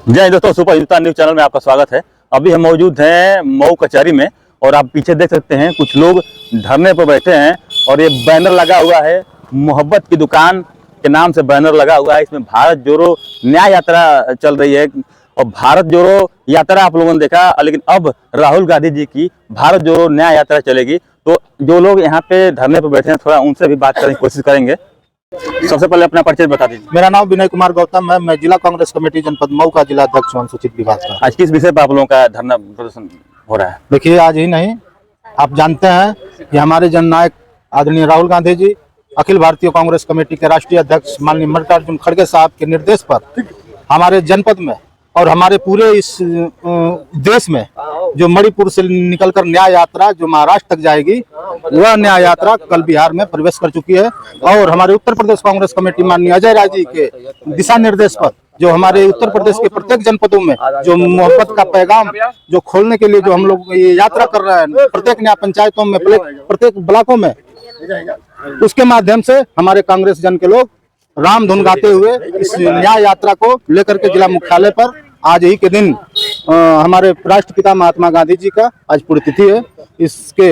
जय दोस्तों, super Hindustan news channel में आपका स्वागत है। अभी हम मौजूद हैं मऊ कचहरी में और आप पीछे देख सकते हैं कुछ लोग धरने पर बैठे हैं और ये बैनर लगा हुआ है, मोहब्बत की दुकान के नाम से बैनर लगा हुआ है। इसमें भारत जोड़ो न्याय यात्रा चल रही है और भारत जोड़ो यात्रा आप लोगों ने देखा, लेकिन अब राहुल गांधी जी की भारत जोड़ो न्याय यात्रा चलेगी। तो जो लोग यहाँ पे धरने पर बैठे हैं, थोड़ा उनसे भी बात करने की कोशिश करेंगे। सबसे पहले अपना परिचय बता दीजिए। मेरा नाम विनय कुमार गौतम है। मैं जिला कांग्रेस कमेटी जनपद मऊ का जिला अध्यक्ष हूं, अनुसूचित विभाग का। आज किस विषय पर आप लोगों का धरना प्रदर्शन हो रहा है? देखिए, आज ही नहीं, आप जानते हैं कि हमारे जननायक आदरणीय राहुल गांधी जी अखिल भारतीय कांग्रेस कमेटी के राष्ट्रीय अध्यक्ष माननीय मल्लिकार्जुन खड़गे साहब के निर्देश पर हमारे जनपद में और हमारे पूरे इस देश में जो मणिपुर से निकलकर न्याय यात्रा जो महाराष्ट्र तक जाएगी, वह न्याय यात्रा कल बिहार में प्रवेश कर चुकी है। और हमारे उत्तर प्रदेश कांग्रेस कमेटी माननीय अजय राय जी के दिशा निर्देश पर जो हमारे उत्तर प्रदेश के प्रत्येक जनपदों में जो मोहब्बत का पैगाम जो खोलने के लिए जो हम लोग ये यात्रा कर रहे हैं, प्रत्येक न्याय पंचायतों में, प्रत्येक ब्लॉकों में, उसके माध्यम से हमारे कांग्रेस जन के लोग राम धुन गाते हुए इस न्याय यात्रा को लेकर के जिला मुख्यालय पर आज ही के दिन हमारे राष्ट्रपिता महात्मा गांधी जी का आज पुण्यतिथि है। इसके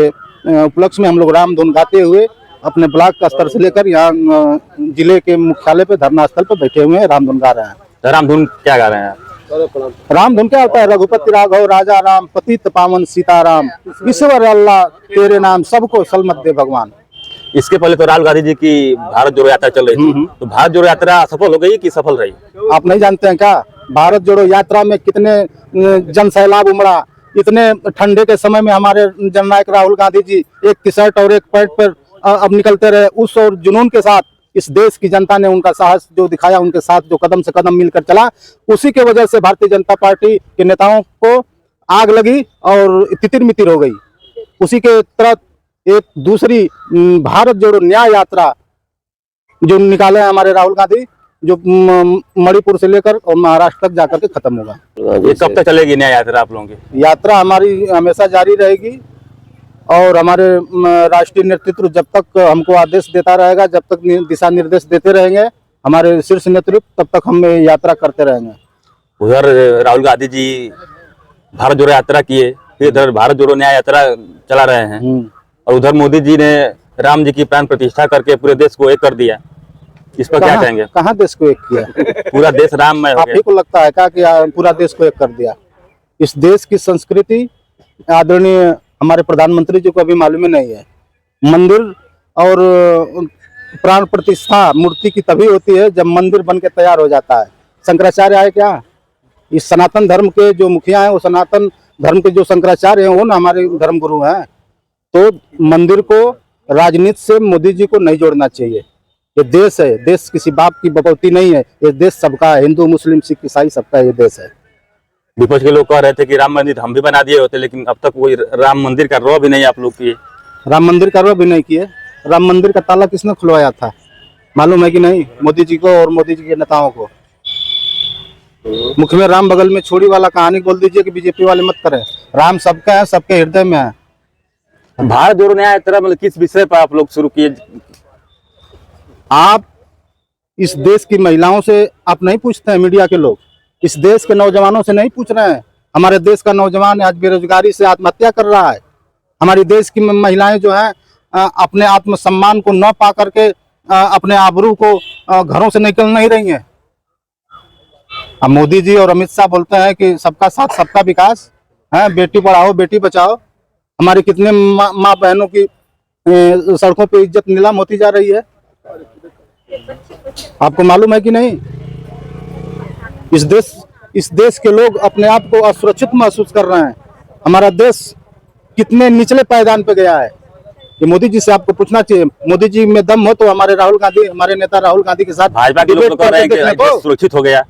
उपलक्ष्य में हम लोग राम धुन गाते हुए अपने ब्लॉक का स्तर से लेकर यहाँ जिले के मुख्यालय पे धरना स्थल पर बैठे हुए हैं, राम धुन गा रहे हैं। राम धुन क्या गा रहे हैं? राम धुन क्या होता है? रघुपति राघव राजा राम, पतित पावन सीताराम, ईश्वर अल्लाह तेरे नाम, सबको सलमत दे भगवान। इसके पहले तो राहुल गांधी जी की भारत जोड़ो यात्रा चल रही थी, तो भारत जोड़ो यात्रा सफल हो गई कि सफल रही? आप नहीं जानते हैं क्या? भारत जोड़ो यात्रा में कितने जन सैलाब उमड़ा। इतने ठंडे के समय में हमारे जननायक राहुल गांधी जी एक टी शर्ट और एक पैंट पर अब निकलते रहे। उस और जुनून के साथ इस देश की जनता ने उनका साहस जो दिखाया, उनके साथ जो कदम से कदम मिलकर चला, उसी के वजह से भारतीय जनता पार्टी के नेताओं को आग लगी और तितिर मितिर हो गई। उसी के तहत एक दूसरी भारत जोड़ो न्याय यात्रा जो निकाले हमारे राहुल गांधी, जो मणिपुर से लेकर और महाराष्ट्र तक जाकर के खत्म होगा। ये कब तक चलेगी न्याय यात्रा आप लोगों की? यात्रा हमारी हमेशा जारी रहेगी और हमारे राष्ट्रीय नेतृत्व जब तक हमको आदेश देता रहेगा, जब तक दिशा निर्देश देते रहेंगे हमारे शीर्ष नेतृत्व, तब तक हम यात्रा करते रहेंगे। उधर राहुल गांधी जी भारत जोड़ो यात्रा किए, फिर इधर भारत जोड़ो न्याय यात्रा चला रहे हैं और उधर मोदी जी ने राम जी की प्राण प्रतिष्ठा करके पूरे देश को एक कर दिया। इस पर क्या कहेंगे? कहाँ देश को एक किया? पूरा देश राम में हो गया। आप ही को लगता है क्या कि पूरा देश को एक कर दिया? इस देश की संस्कृति आदरणीय हमारे प्रधानमंत्री जी को अभी मालूम ही नहीं है। मंदिर और प्राण प्रतिष्ठा मूर्ति की तभी होती है जब मंदिर बन के तैयार हो जाता है। शंकराचार्य आए क्या? इस सनातन धर्म के जो मुखिया हैं, वो सनातन धर्म के जो शंकराचार्य हैं, वो ना हमारे धर्म गुरु हैं। तो मंदिर को राजनीति से मोदी जी को नहीं जोड़ना चाहिए। ये देश है, देश किसी बाप की बपौती नहीं है। ये देश सबका है, हिंदू मुस्लिम सिख ईसाई सबका ये देश है। विपक्ष के लोग कह रहे थे कि राम मंदिर हम भी बना दिए होते, लेकिन अब तक वही राम मंदिर का रौ भी नहीं आप लोग किए। राम मंदिर का रौ भी नहीं किए। राम मंदिर का ताला किसने खुलवाया था मालूम है कि नहीं? मोदी जी को और मोदी जी के नेताओं को। मुख में राम बगल में छोड़ी वाला कहानी बोल दीजिए कि बीजेपी वाले मत करें। राम सबका है, सबके हृदय में है। भारत जोड़ो न्याय यात्रा मतलब किस विषय पर आप लोग शुरू किए? आप इस देश की महिलाओं से आप नहीं पूछते हैं, मीडिया के लोग इस देश के नौजवानों से नहीं पूछ रहे हैं। हमारे देश का नौजवान आज बेरोजगारी से आत्महत्या कर रहा है। हमारी देश की महिलाएं जो हैं अपने आत्मसम्मान को न पा करके अपने आबरू को घरों से निकल नहीं रही हैं। अब मोदी जी और अमित शाह बोलते हैं कि सबका साथ सबका विकास है, बेटी पढ़ाओ बेटी बचाओ। हमारी कितने माँ बहनों की सड़कों पे इज्जत नीलाम होती जा रही है, आपको मालूम है कि नहीं? इस देश के लोग अपने आप को असुरक्षित महसूस कर रहे हैं। हमारा देश कितने निचले पायदान पे गया है, ये मोदी जी से आपको पूछना चाहिए। मोदी जी में दम हो तो हमारे राहुल गांधी, हमारे नेता राहुल गांधी के साथ भाजपा के लोग कह रहे हैं कि देश सुरक्षित हो गया।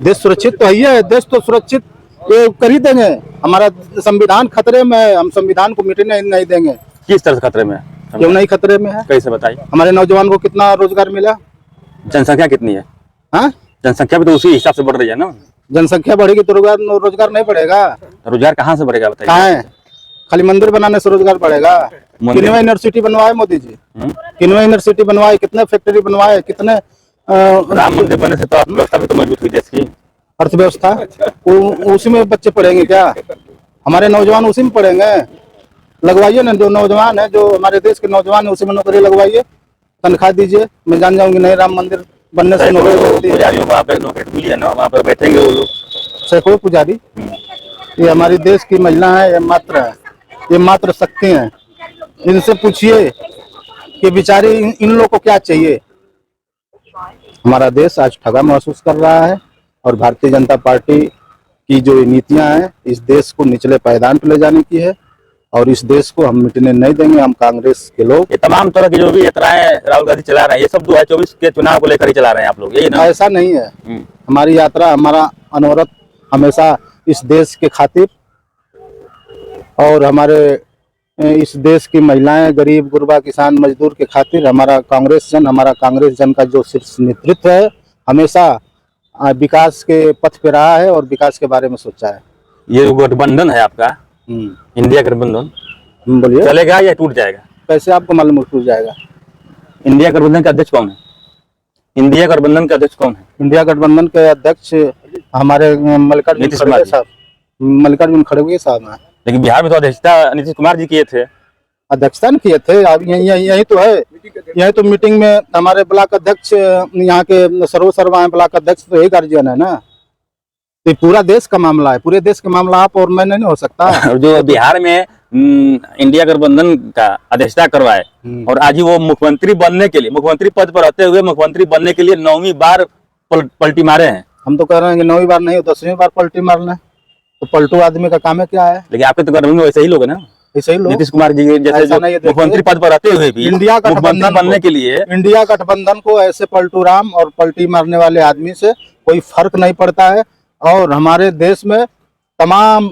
देश सुरक्षित तो है, देश तो सुरक्षित ये कर ही देंगे। हमारा संविधान खतरे में है, हम संविधान को मिटने नहीं देंगे। किस तरह से खतरे में है? क्यों नहीं खतरे में है? कैसे बताइए? हमारे नौजवान को कितना रोजगार मिला? जनसंख्या कितनी है? हाँ, जनसंख्या भी तो उसी हिसाब से बढ़ रही है ना। जनसंख्या बढ़ेगी तो रोजगार नहीं बढ़ेगा। रोजगार कहाँ से बढ़ेगा बताइए? कहाँ है? खाली मंदिर बनाने से रोजगार बढ़ेगा? कितने यूनिवर्सिटी बनवाए मोदी जी, कितने यूनिवर्सिटी बनवाए, कितने फैक्ट्री बनवाए, कितने राम मंदिर बनने से तो अर्थव्यवस्था भी तो मजबूत हुई देश की। अर्थव्यवस्था, उसी में बच्चे पढ़ेंगे क्या? हमारे नौजवान उसी में पढ़ेंगे? लगवाइए ना, जो नौजवान है, जो हमारे देश के नौजवान है, उसी में नौकरी लगवाइए, तनख्वाह दीजिए। मैं जान जाऊंगी नहीं, राम मंदिर बनने से नौकरी मिलती है। पुजारियों को वहाँ पे नौकरी मिली है ना, वहाँ पे बैठेंगे वो लोग। सैकड़ों पुजारी, ये हमारी देश की महिला है, ये मात्र शक्ति है। इनसे पूछिए कि बेचारी इन लोगों को क्या चाहिए। हमारा देश आज ठगा महसूस कर रहा है और भारतीय जनता पार्टी की जो नीतियां हैं इस देश को निचले पायदान पर ले जाने की है और इस देश को हम मिटने नहीं देंगे। हम कांग्रेस के लोग ये तमाम तरह की जो भी यात्राएं राहुल गांधी चला रहे हैं, ये सब 2024 के चुनाव को लेकर ही चला रहे हैं आप लोग, यही ना? ऐसा नहीं है। हमारी यात्रा, हमारा अनवरत हमेशा इस देश के खातिर और हमारे इस देश की महिलाएं, गरीब गुरबा, किसान, मजदूर के खातिर हमारा कांग्रेस जन का जो शीर्ष नेतृत्व है हमेशा विकास के पथ पे रहा है और विकास के बारे में सोचा है। ये जो गठबंधन है आपका, इंडिया गठबंधन, बोलिए, चलेगा या टूट जाएगा? कैसे आपको मालूम टूट जाएगा? इंडिया गठबंधन के अध्यक्ष कौन है? इंडिया गठबंधन के अध्यक्ष कौन है? इंडिया गठबंधन के अध्यक्ष हमारे मल्लिकार्जुन खड़गे साहब हैं। लेकिन बिहार में तो अध्यक्षता नीतीश कुमार जी किए थे। अध्यक्षता नहीं किए थे, अब यही तो है। यही तो मीटिंग में हमारे ब्लॉक अध्यक्ष, यहाँ के सर्वा ब्लॉक अध्यक्ष तो यही गार्जियन है ना। तो पूरा देश का मामला है, पूरे देश का मामला आप और मैं नहीं हो सकता। और जो बिहार में इंडिया गठबंधन का अध्यक्षता करवाए और आज ही वो मुख्यमंत्री बनने के लिए, मुख्यमंत्री पद पर रहते हुए मुख्यमंत्री बनने के लिए 9वीं बार पलटी मारे हैं। हम तो कह रहे हैं कि 9वीं बार नहीं, 10वीं बार पलटी मारना है। तो पलटू आदमी का काम है क्या है? लेकिन आपके तो गठबंधन में वैसे ही लोग है ना, ऐसे ही लोग। नीतीश कुमार जी जैसे जो मुख्यमंत्री पद पर रहते हुए भी इंडिया गठबंधन बनने के लिए, इंडिया गठबंधन को ऐसे पलटू राम और पलटी मारने वाले आदमी से कोई फर्क नहीं पड़ता है। और हमारे देश में तमाम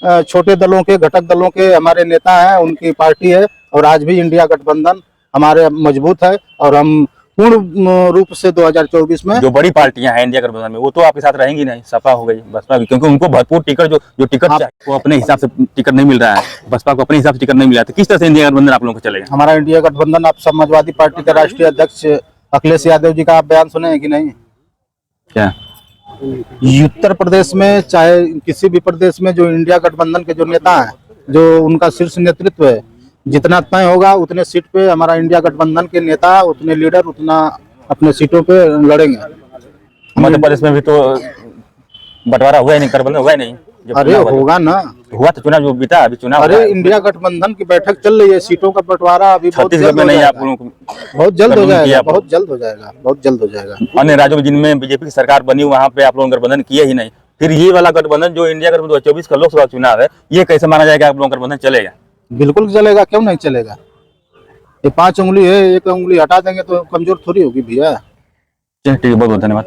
छोटे दलों के, घटक दलों के हमारे नेता हैं, उनकी पार्टी है और आज भी इंडिया गठबंधन हमारे मजबूत है और हम पूर्ण रूप से 2024 में जो बड़ी पार्टियां हैं इंडिया गठबंधन में, वो तो आपके साथ रहेंगी नहीं। सपा हो गई, बसपा की, क्योंकि उनको भरपूर टिकट जो टिकट चाहिए वो अपने हिसाब से टिकट नहीं मिल रहा है। बसपा को अपने हिसाब से टिकट नहीं मिला, तो किस तरह से इंडिया गठबंधन आप लोगों को चलेगा? हमारा इंडिया गठबंधन, आप समाजवादी पार्टी के राष्ट्रीय अध्यक्ष अखिलेश यादव जी का आप बयान सुने हैं कि नहीं? क्या उत्तर प्रदेश में चाहे किसी भी प्रदेश में जो इंडिया गठबंधन के जो नेता हैं, जो उनका शीर्ष नेतृत्व है, जितना तय होगा उतने सीट पे हमारा इंडिया गठबंधन के नेता, उतने लीडर, उतना अपने सीटों पे लड़ेंगे। मध्य प्रदेश में भी तो बंटवारा हुआ ही नहीं, गठबंधन हुआ ही नहीं। अरे होगा ना, हुआ तो चुनाव जो बीता, अभी चुनाव। अरे इंडिया गठबंधन की बैठक चल रही है, सीटों का बंटवारा अभी छत्तीसगढ़ में नहीं, आप लोगों को बहुत जल्द हो जाएगा, बहुत जल्द हो जाएगा, बहुत जल्द हो जाएगा। अन्य राज्यों में जिनमें बीजेपी की सरकार बनी, वहां पे आप लोग गठबंधन किए ही नहीं, फिर ये वाला गठबंधन जो इंडिया गठबंधन 2024 का लोकसभा चुनाव है, ये कैसे माना जाएगा आप लोग गठबंधन चलेगा? बिल्कुल चलेगा, क्यों नहीं चलेगा। ये 5 उंगली है, एक उंगली हटा देंगे तो कमजोर थोड़ी होगी भैया। ठीक है, बहुत बहुत धन्यवाद।